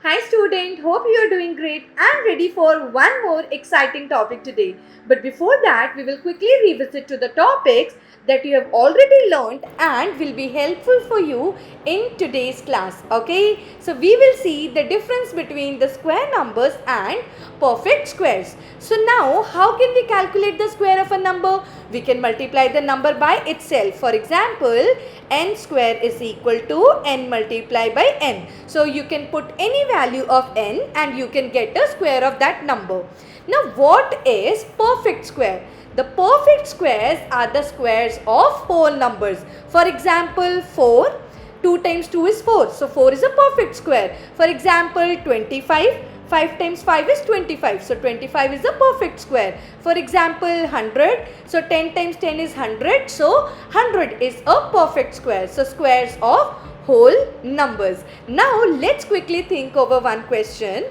Hi student, hope you are doing great and ready for one more exciting topic today. But before that, we will quickly revisit to the topics that you have already learned and will be helpful for you in today's class. Okay, so we will see the difference between the square numbers and perfect squares. So now, how can we calculate the square of a number? We can multiply the number by itself. For example, n square is equal to n multiplied by n. So you can put any value of n and you can get a square of that number. Now what is perfect square? The perfect squares are the squares of whole numbers. For example, 4. 2 times 2 is 4. So 4 is a perfect square. For example, 25. 5 times 5 is 25. So 25 is a perfect square. For example, 100. So 10 times 10 is 100. So 100 is a perfect square. So squares of whole numbers. Now let's quickly think over one question.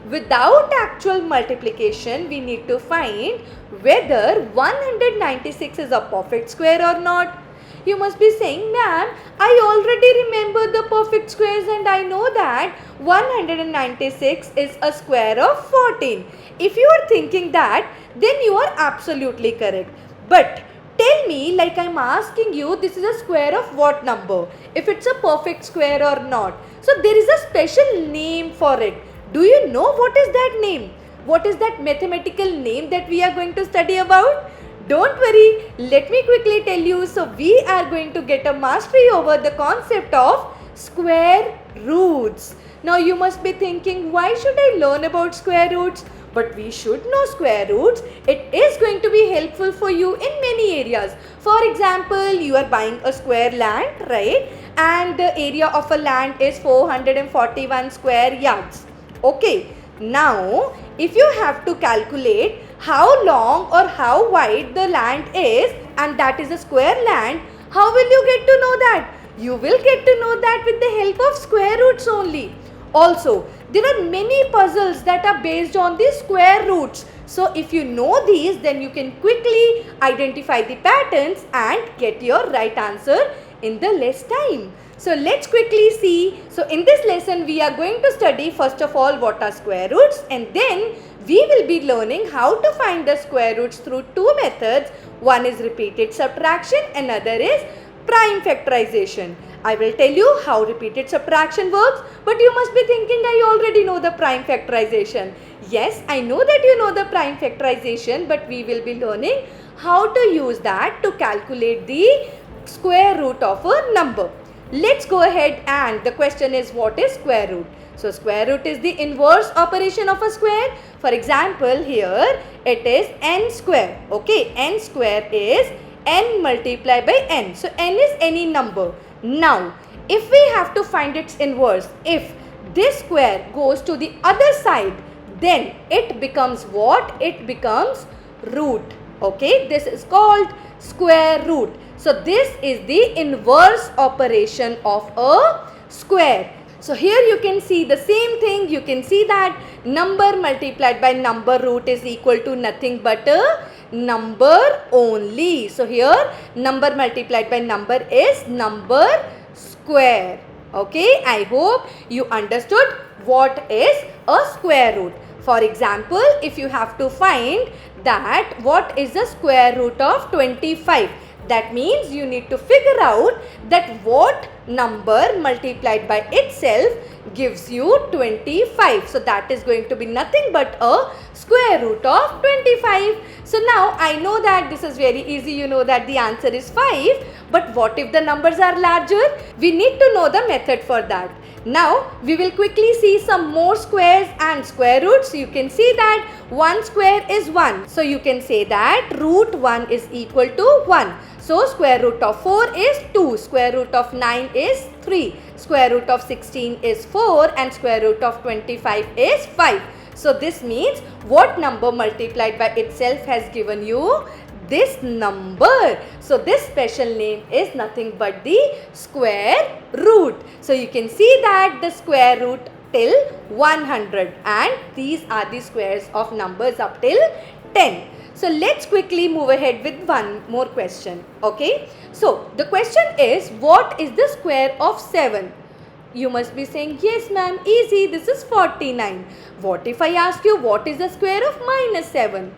Without actual multiplication, we need to find whether 196 is a perfect square or not. You must be saying, ma'am, I already remember the perfect squares and I know that 196 is a square of 14. If you are thinking that, then you are absolutely correct. But tell me, like I'm asking you, this is a square of what number? If it's a perfect square or not. So there is a special name for it. Do you know what is that name? What is that mathematical name that we are going to study about? Don't worry, let me quickly tell you. So we are going to get a mastery over the concept of square roots. Now you must be thinking, why should I learn about square roots? But we should know square roots. It is going to be helpful for you in many areas. For example, you are buying a square land, right? And the area of a land is 441 square yards. Okay, now if you have to calculate how long or how wide the land is and that is a square land, how will you get to know that? You will get to know that with the help of square roots only. Also, there are many puzzles that are based on the square roots. So if you know these, then you can quickly identify the patterns and get your right answer in the less time. So let's quickly see. So in this lesson we are going to study first of all what are square roots, and then we will be learning how to find the square roots through two methods. One is repeated subtraction, another is prime factorization. I will tell you how repeated subtraction works, but you must be thinking I already know the prime factorization. Yes, I know that you know the prime factorization, but we will be learning how to use that to calculate the square root of a number. Let's go ahead, and the question is, what is square root? So square root is the inverse operation of a square. For example, here it is n square. Okay, n square is n multiplied by n. So n is any number. Now, if we have to find its inverse, if this square goes to the other side, then it becomes what? It becomes root. Okay, this is called square root. So this is the inverse operation of a square. So here you can see the same thing. You can see that number multiplied by number root is equal to nothing but a number only. So here number multiplied by number is number square. Okay, I hope you understood what is a square root. For example, if you have to find that what is the square root of 25, that means you need to figure out that what number multiplied by itself gives you 25. So that is going to be nothing but a square root of 25. So now I know that this is very easy. You know that the answer is 5. But what if the numbers are larger? We need to know the method for that. Now we will quickly see some more squares and square roots. You can see that 1 square is 1. So you can say that root 1 is equal to 1. So square root of 4 is 2. Square root of 9 is 3. Square root of 16 is 4 and square root of 25 is 5. So this means what number multiplied by itself has given you this number. So this special name is nothing but the square root. So you can see that the square root till 100, and these are the squares of numbers up till 10. So let's quickly move ahead with one more question. Okay. So the question is, what is the square of 7? You must be saying, yes ma'am, easy, this is 49. What if I ask you what is the square of minus 7?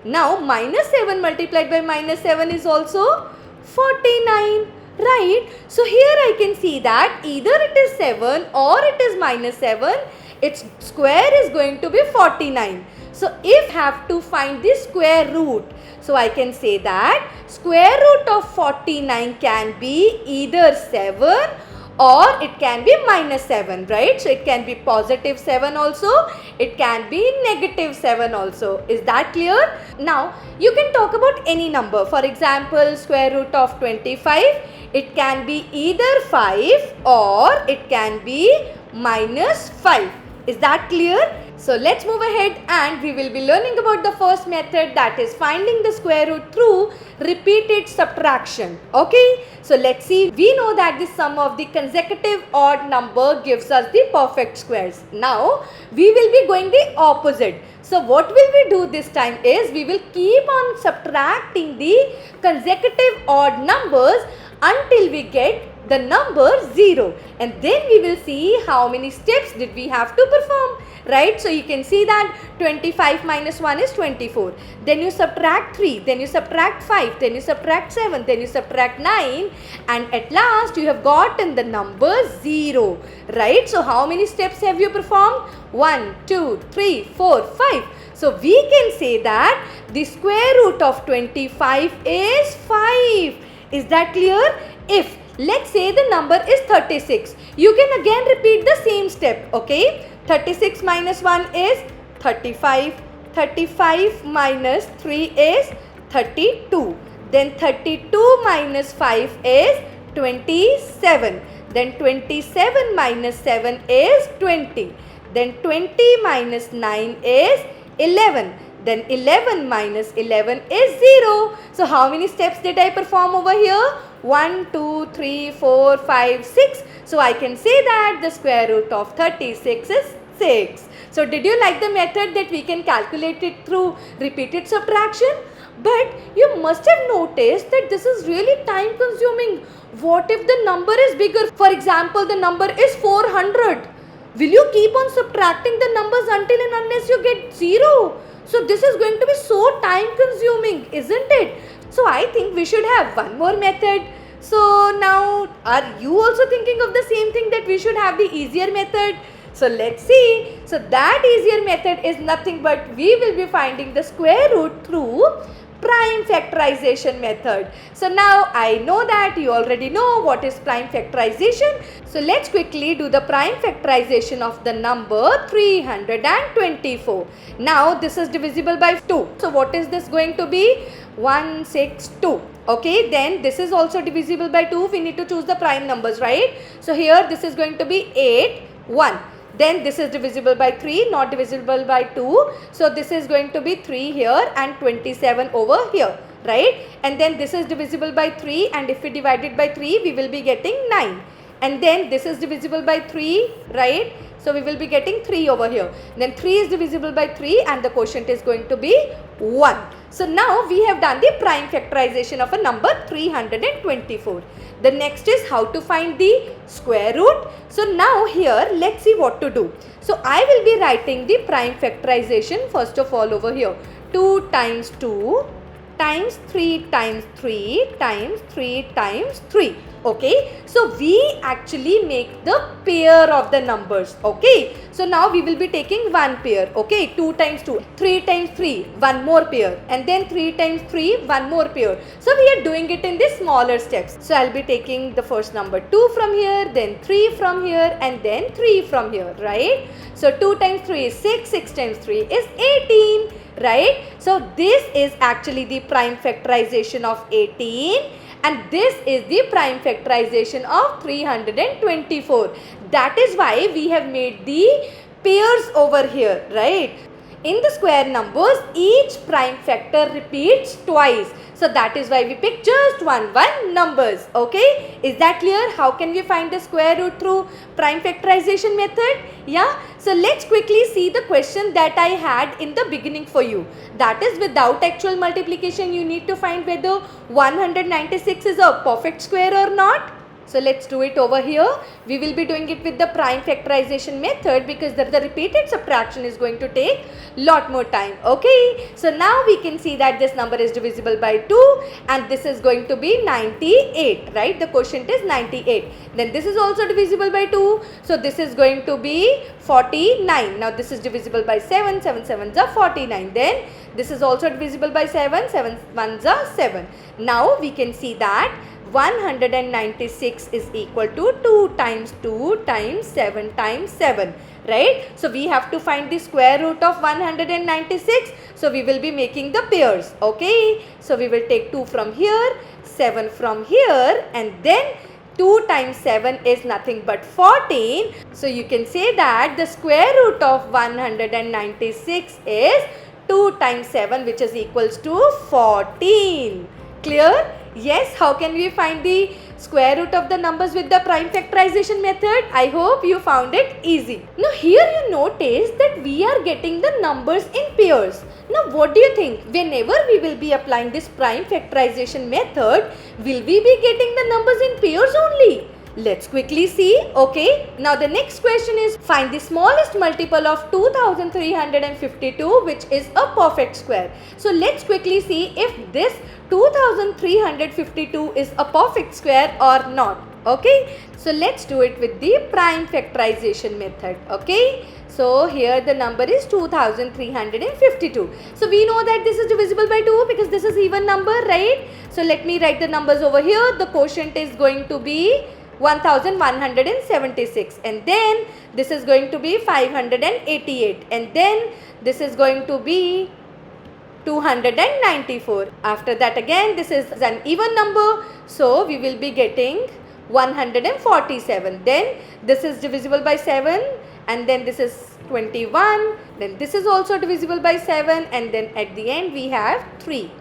Now minus 7 multiplied by minus 7 is also 49, right? So here I can see that either it is 7 or it is minus 7, its square is going to be 49. So if I have to find the square root, so I can say that square root of 49 can be either 7 or it can be minus 7, right? So it can be positive 7 also, it can be negative 7 also. Is that clear? Now you can talk about any number. For example, square root of 25, it can be either 5 or it can be minus 5. Is that clear? So let's move ahead and we will be learning about the first method, that is finding the square root through repeated subtraction. Okay, so let's see. We know that the sum of the consecutive odd number gives us the perfect squares. Now we will be going the opposite. So what will we do this time is we will keep on subtracting the consecutive odd numbers until we get the number 0, and then we will see how many steps did we have to perform, right? So you can see that 25 minus 1 is 24, then you subtract 3, then you subtract 5, then you subtract 7, then you subtract 9, and at last you have gotten the number 0, right? So how many steps have you performed? 1, 2, 3, 4, 5. So we can say that the square root of 25 is 5. Is that clear? If let's say the number is 36, you can again repeat the same step, okay? 36 minus 1 is 35, 35 minus 3 is 32, then 32 minus 5 is 27, then 27 minus 7 is 20, then 20 minus 9 is 11, then 11 minus 11 is 0. So how many steps did I perform over here? 1, 2, 3, 4, 5, 6. So I can say that the square root of 36 is 6. So did you like the method that we can calculate it through repeated subtraction? But you must have noticed that this is really time consuming. What if the number is bigger? For example, the number is 400. Will you keep on subtracting the numbers until and unless you get 0? So this is going to be so time consuming, isn't it? So I think we should have one more method. So now, are you also thinking of the same thing, that we should have the easier method? So let's see. So that easier method is nothing but we will be finding the square root through prime factorization method. So now I know that you already know what is prime factorization. So let's quickly do the prime factorization of the number 324. Now this is divisible by 2. So what is this going to be? 162. Okay, then this is also divisible by 2. We need to choose the prime numbers, right? So here this is going to be 8, 1. Then this is divisible by 3, not divisible by 2. So this is going to be 3 here and 27 over here, right? And then this is divisible by 3, and if we divide it by 3, we will be getting 9. And then this is divisible by 3, right? So we will be getting 3 over here. Then 3 is divisible by 3 and the quotient is going to be 1. So now we have done the prime factorization of a number 324. The next is how to find the square root. So now here let's see what to do. So I will be writing the prime factorization first of all over here. 2 times 2 times 3 times 3 times 3 times 3. Okay, so we actually make the pair of the numbers. Okay, so now we will be taking one pair. Okay, 2 times 2, 3 times 3, one more pair, and then 3 times 3, one more pair. So we are doing it in the smaller steps. So I'll be taking the first number 2 from here, then 3 from here, and then 3 from here, right? So 2 times 3 is 6, 6 times 3 is 18, right? So this is actually the prime factorization of 18. And this is the prime factorization of 324. That is why we have made the pairs over here, right? In the square numbers, each prime factor repeats twice. So that is why we pick just one numbers. Okay, is that clear? How can we find the square root through prime factorization method? Yeah, so let's quickly see the question that I had in the beginning for you. That is, without actual multiplication, you need to find whether 196 is a perfect square or not. So let's do it over here. We will be doing it with the prime factorization method because the repeated subtraction is going to take lot more time. Okay. So now we can see that this number is divisible by 2 and this is going to be 98, right? The quotient is 98. Then this is also divisible by 2. So this is going to be 49. Now this is divisible by 7. 7 sevens are 49. Then this is also divisible by 7. 7 ones are 7. Now we can see that 196 is equal to 2 times 2 times 7 times 7, right? So we have to find the square root of 196. So we will be making the pairs, okay? So we will take 2 from here, 7 from here, and then 2 times 7 is nothing but 14. So you can say that the square root of 196 is 2 times 7, which is equals to 14. Clear? Yes, how can we find the square root of the numbers with the prime factorization method? I hope you found it easy. Now here you notice that we are getting the numbers in pairs. Now what do you think? Whenever we will be applying this prime factorization method, will we be getting the numbers in pairs only? Let's quickly see. Okay, now the next question is find the smallest multiple of 2352, which is a perfect square. So let's quickly see if this 2352 is a perfect square or not. Okay, so let's do it with the prime factorization method. Okay, so here the number is 2352. So we know that this is divisible by 2 because this is even number, right? So let me write the numbers over here. The quotient is going to be 1176, and then this is going to be 588, and then this is going to be 294. After that again this is an even number, so we will be getting 147. Then this is divisible by 7, and then this is 21, then this is also divisible by 7, and then at the end we have 3.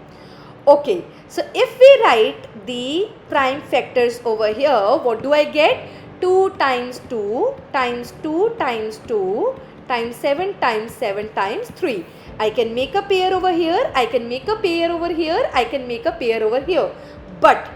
Okay, so if we write the prime factors over here, what do I get? 2 times 2 times 2 times 2 times 7 times 7 times 3. I can make a pair over here, I can make a pair over here, I can make a pair over here. But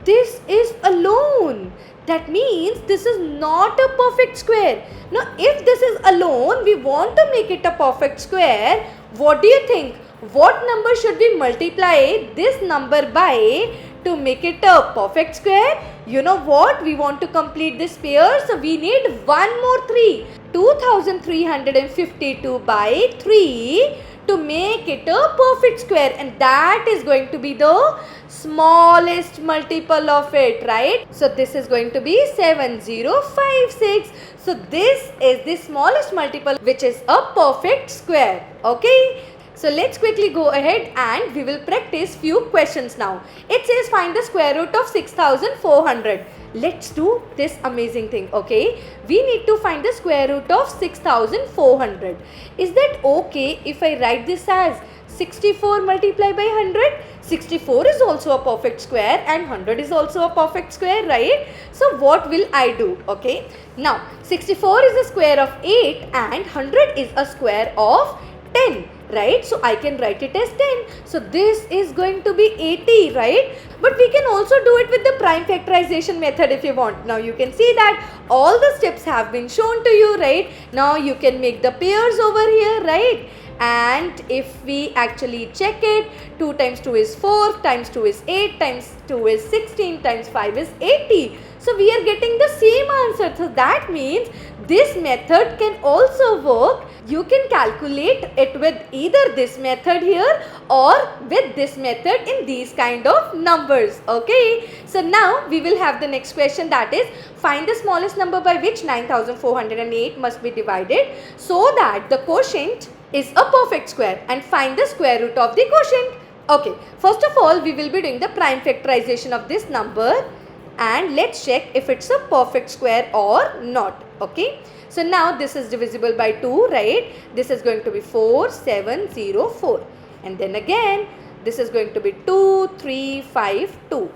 this is alone. That means this is not a perfect square. Now if this is alone, we want to make it a perfect square. What do you think? What number should we multiply this number by to make it a perfect square? You know what? We want to complete this pair. So we need one more 3. 2352 by 3 to make it a perfect square, and that is going to be the smallest multiple of it, right? So this is going to be 7056. So this is the smallest multiple, which is a perfect square. Okay, so let's quickly go ahead and we will practice few questions now. It says find the square root of 6400. Let's do this amazing thing. Okay, we need to find the square root of 6400. Is that okay if I write this as 64 multiplied by 100? 64 is also a perfect square and 100 is also a perfect square, right? So what will I do? Okay, now 64 is a square of 8 and 100 is a square of 10, right? So I can write it as 10. So this is going to be 80, right? But we can also do it with the prime factorization method if you want. Now you can see that all the steps have been shown to you, right? Now you can make the pairs over here, right? And if we actually check it, 2 times 2 is 4, times 2 is 8, times 2 is 16, times 5 is 80. So we are getting the same answer. So that means this method can also work. You can calculate it with either this method here or with this method in these kind of numbers. Okay, so now we will have the next question, that is find the smallest number by which 9408 must be divided so that the quotient is a perfect square, and find the square root of the quotient. Okay, first of all we will be doing the prime factorization of this number, and let's check if it's a perfect square or not. Okay, so now this is divisible by 2, right? This is going to be 4704, and then again this is going to be 2352.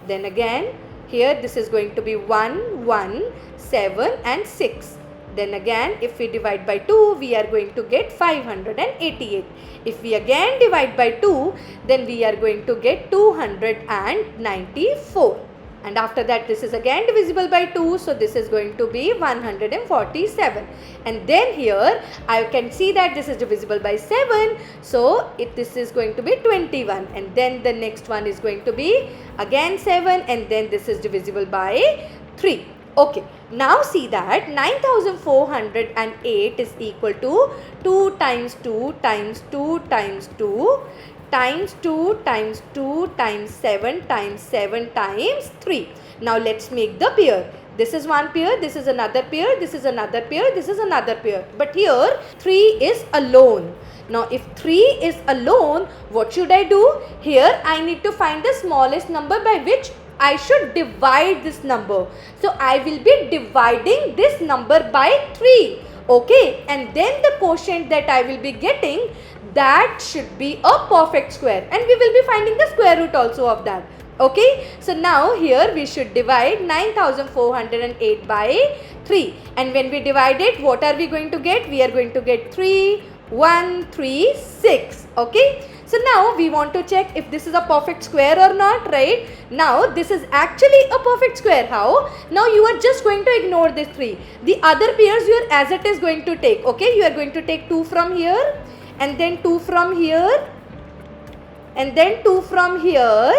Then again here this is going to be 1, 1, 7 and 6. Then again if we divide by 2, we are going to get 588. If we again divide by 2, then we are going to get 294. and after that this is again divisible by 2, so this is going to be 147, and then here I can see that this is divisible by 7, so this is going to be 21, and then the next one is going to be again 7, and then this is divisible by 3. Okay, now see that 9408 is equal to 2 times 2 times 2 times 2 times 2 times 2 times 7 times 7 times 3. Now let's make the pair. This is one pair, this is another pair, this is another pair, this is another pair. But here 3 is alone. Now if 3 is alone, what should I do? Here I need to find the smallest number by which I should divide this number. So I will be dividing this number by 3. Okay, and then the quotient that I will be getting, that should be a perfect square, and we will be finding the square root also of that. Okay, so now here we should divide 9408 by 3, and when we divide it, what are we going to get? We are going to get 3136. Okay, so now we want to check if this is a perfect square or not, right? Now this is actually a perfect square. How? Now you are just going to ignore this 3. The other pairs you are as it is going to take. Okay, you are going to take 2 from here, and then 2 from here, and then 2 from here,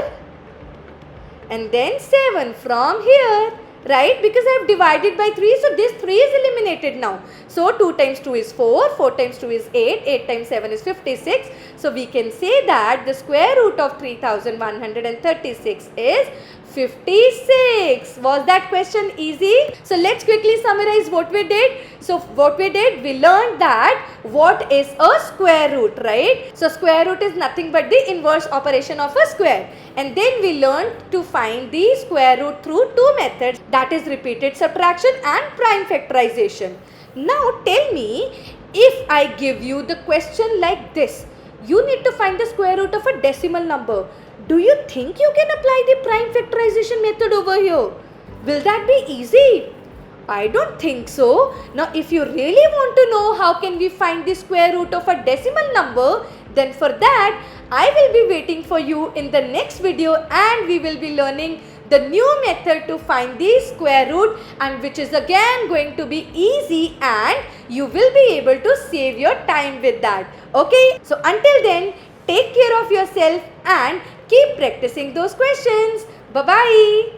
and then 7 from here, right? Because I have divided by 3, so this 3 is eliminated now. So 2 times 2 is 4, 4 times 2 is 8, 8 times 7 is 56. So we can say that the square root of 3136 is 56. Was that question easy? So let's quickly summarize what we did. So what we did, we learned that what is a square root, right? So square root is nothing but the inverse operation of a square. And then we learned to find the square root through two methods, that is repeated subtraction and prime factorization. Now tell me, if I give you the question like this, you need to find the square root of a decimal number. Do you think you can apply the prime factorization method over here? Will that be easy? I don't think so. Now if you really want to know how can we find the square root of a decimal number, then for that I will be waiting for you in the next video, and we will be learning the new method to find the square root, and which is again going to be easy, and you will be able to save your time with that. Okay, so until then, take care of yourself and keep practicing those questions. Bye-bye.